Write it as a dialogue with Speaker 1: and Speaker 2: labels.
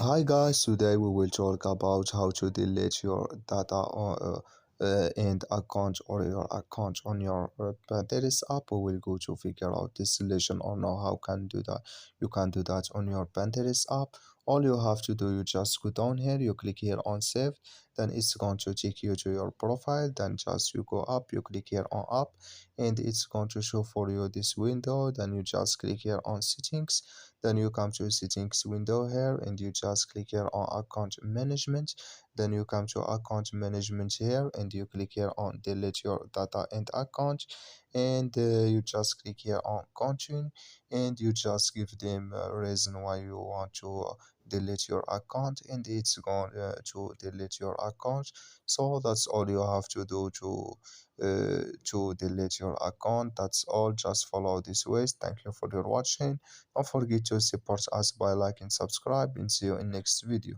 Speaker 1: Hi guys, today we will talk about how to delete your data and account or your account on your Pinterest app. We will go to figure out this solution or know how can do that. You can do that on your Pinterest app. All you have to do, you just go down here, you click here on save, then it's going to take you to your profile. Then just you go up, you click here on app, and it's going to show for you this window. Then you just click here on settings, then you come to settings window here and you just click here on account management. Then you come to account management here and you click here on delete your data and account, and you just click here on continue, and you just give them a reason why you want to delete your account, and it's going to delete your account. So that's all you have to do to delete your account. That's all. Just follow this ways. Thank you for your watching. Don't forget to support us by liking, subscribe, and see you in next video.